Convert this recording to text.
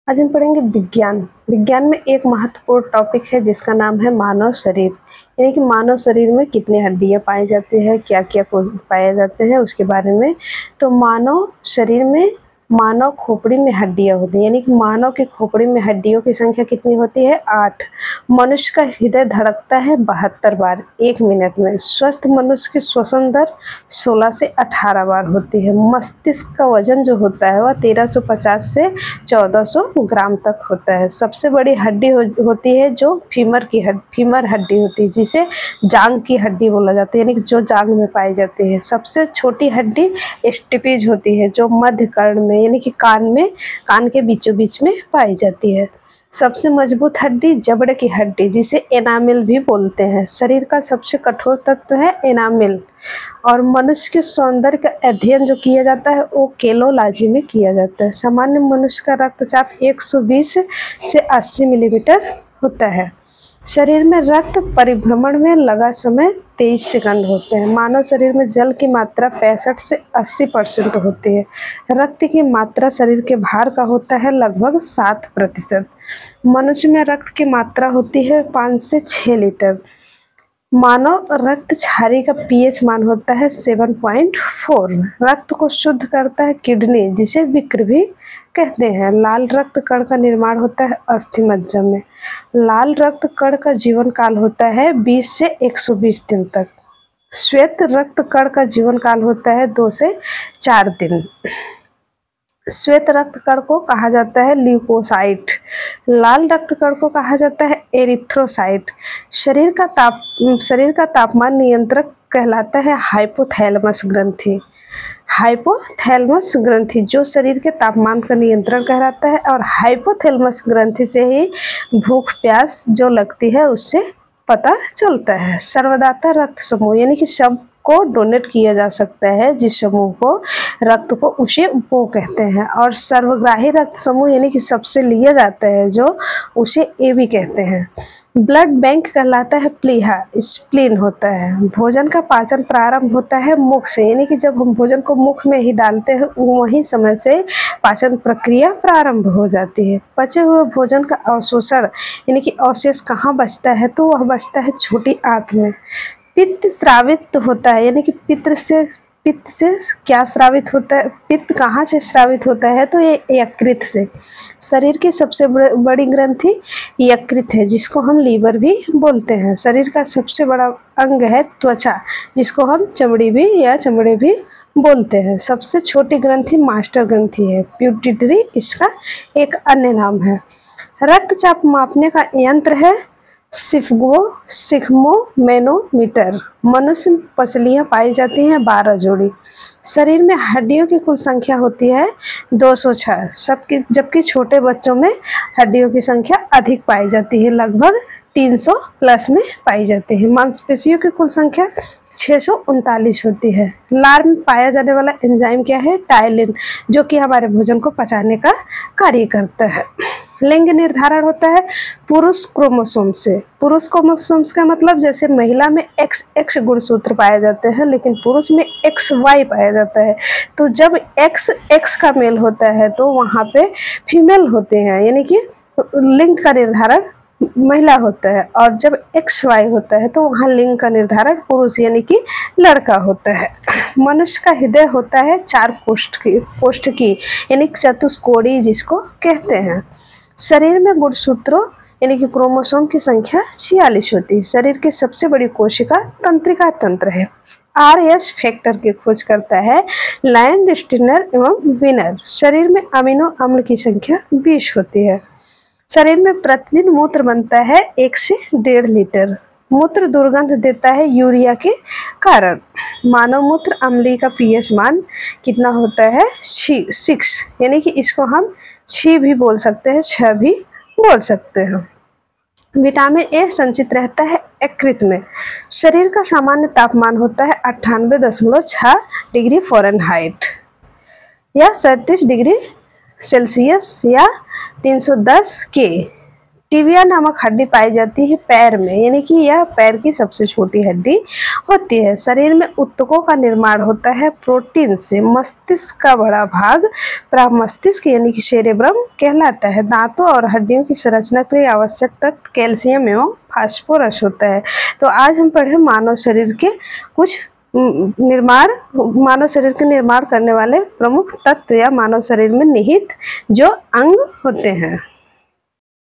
आज हम पढ़ेंगे विज्ञान। विज्ञान में एक महत्वपूर्ण टॉपिक है जिसका नाम है मानव शरीर। यानी कि मानव शरीर में कितनी हड्डियां पाई जाती है, क्या क्या पाए जाते हैं उसके बारे में। तो मानव शरीर में मानव खोपड़ी में हड्डियां होती हैं, यानी कि मानव की खोपड़ी में हड्डियों की संख्या कितनी होती है? 8। मनुष्य का हृदय धड़कता है 72 बार 1 मिनट में। स्वस्थ मनुष्य की श्वसन दर 16 से 18 बार होती है। मस्तिष्क का वजन जो होता है वह 1350 से 1400 ग्राम तक होता है। सबसे बड़ी हड्डी होती है जो फीमर हड्डी होती है, जिसे जांग की हड्डी बोला जाता है, यानी कि जो जांग में पाई जाती है। सबसे छोटी हड्डी स्टेपिज होती है जो मध्य कर्ण में, यानी कि कान के बीचों बीच में पाई जाती है। सबसे मजबूत हड्डी जबड़े की हड्डी, जिसे एनामिल भी बोलते हैं। शरीर का सबसे कठोर तत्व है एनामिल। और मनुष्य के सौंदर्य का अध्ययन जो किया जाता है वो केलोलॉजी में किया जाता है। सामान्य मनुष्य का रक्तचाप 120 से 80 मिलीमीटर होता है। शरीर में रक्त परिभ्रमण में लगा समय 23 सेकंड होते हैं। मानव शरीर में जल की मात्रा 65 से 80% होती है। रक्त की मात्रा शरीर के भार का होता है लगभग 7%। मनुष्य में रक्त की मात्रा होती है 5 से 6 लीटर। मानव रक्त क्षारी का पीएच मान होता है 7.4। रक्त को शुद्ध करता है किडनी, जिसे विक्र भी कहते हैं। लाल रक्त कण का निर्माण होता है अस्थि मज्जा में। लाल रक्त कण का जीवन काल होता है 20 से 120 दिन तक। श्वेत रक्त कण का जीवन काल होता है 2 से 4 दिन। श्वेत रक्त कण को कहा जाता है ल्यूकोसाइट। लाल रक्त कण को कहा जाता है एरिथ्रोसाइट। शरीर का तापमान नियंत्रक कहलाता है हाइपोथैलेमस ग्रंथि। हाइपोथैलेमस ग्रंथि जो शरीर के तापमान का नियंत्रण कहलाता है, और हाइपोथैलेमस ग्रंथि से ही भूख प्यास जो लगती है उससे पता चलता है। सर्वदाता रक्त समूह, यानी कि सब को डोनेट किया जा सकता है जिस समूह को रक्त को, उसे वो कहते हैं। और सर्वग्राही रक्त समूह, यानी कि सबसे लिया जाता है जो, उसे ए भी कहते हैं। ब्लड बैंक कहलाता है प्लीहा। स्प्लीन होता है। भोजन का पाचन प्रारंभ होता है मुख से, यानी कि जब हम भोजन को मुख में ही डालते हैं वही समय से पाचन प्रक्रिया प्रारंभ हो जाती है। पचे हुए भोजन का अवशोषण, यानी कि अवशेष कहाँ बचता है? तो वह बचता है छोटी आंत में। पित्त स्रावित होता है, यानी कि पित्त से क्या स्रावित होता है? पित्त कहाँ से स्रावित होता है? तो ये यकृत से। शरीर की सबसे बड़ी ग्रंथि यकृत है, जिसको हम लीवर भी बोलते हैं। शरीर का सबसे बड़ा अंग है त्वचा, जिसको हम चमड़ी भी बोलते हैं। सबसे छोटी ग्रंथि मास्टर ग्रंथि है, प्यूटिटरी इसका एक अन्य नाम है। रक्तचाप मापने का यंत्र है सिग्मोमैनोमीटर। मनुष्य में पसलियाँ पाई जाती हैं 12 जोड़ी। शरीर में हड्डियों की कुल संख्या होती है 206, जबकि छोटे बच्चों में हड्डियों की संख्या अधिक पाई जाती है, लगभग 300 प्लस में पाई जाती है। मांसपेशियों की कुल संख्या 639 होती है। लार में पाया जाने वाला एंजाइम क्या है? टायलिन, जो कि हमारे भोजन को पचाने का कार्य करता है। लिंग निर्धारण होता है पुरुष क्रोमोसोम से। पुरुष क्रोमोसोम्स का मतलब, जैसे महिला में XX गुणसूत्र पाए जाते हैं, लेकिन पुरुष में XY पाया जाता है। तो जब XX का मेल होता है तो वहाँ पे फीमेल होते हैं, यानी कि लिंग का निर्धारण महिला होता है। और जब XY होता है तो वहाँ लिंग का निर्धारण पुरुष, यानी कि लड़का होता है। मनुष्य का हृदय होता है 4 कोष्ठ की, यानी चतुष्कोणीय जिसको कहते हैं। शरीर में गुणसूत्रों, यानी कि क्रोमोसोम की संख्या 46 होती है। शरीर की सबसे बड़ी कोशिका तंत्रिका तंत्र है। RS फैक्टर की खोज करता है लैंडस्टीनर एवं विनर। शरीर में अमीनो अम्ल की संख्या 20 होती है। शरीर में प्रतिदिन मूत्र बनता है 1 से 1.5 लीटर। मूत्र दुर्गंध देता है यूरिया के कारण। मानव मूत्र अम्लीय का pH मान कितना होता है? 6, यानी कि इसको हम 6 भी बोल सकते हैं, 6 भी बोल सकते हैं। विटामिन ए संचित रहता है यकृत में। शरीर का सामान्य तापमान होता है 98.6 डिग्री फ़ारेनहाइट या 37 डिग्री सेल्सियस या 310 K। टिबिया नामक हड्डी पाई जाती है पैर में, यानी कि यह पैर की सबसे छोटी हड्डी होती है। शरीर में ऊतकों का निर्माण होता है प्रोटीन से। मस्तिष्क का बड़ा भाग प्रमस्तिष्क यानी कि सेरेब्रम कहलाता है। दांतों और हड्डियों की संरचना के लिए आवश्यक तत्व कैल्शियम एवं फास्फोरस होता है। तो आज हम पढ़े मानव शरीर के कुछ मानव शरीर के निर्माण करने वाले प्रमुख तत्व या मानव शरीर में निहित जो अंग होते हैं।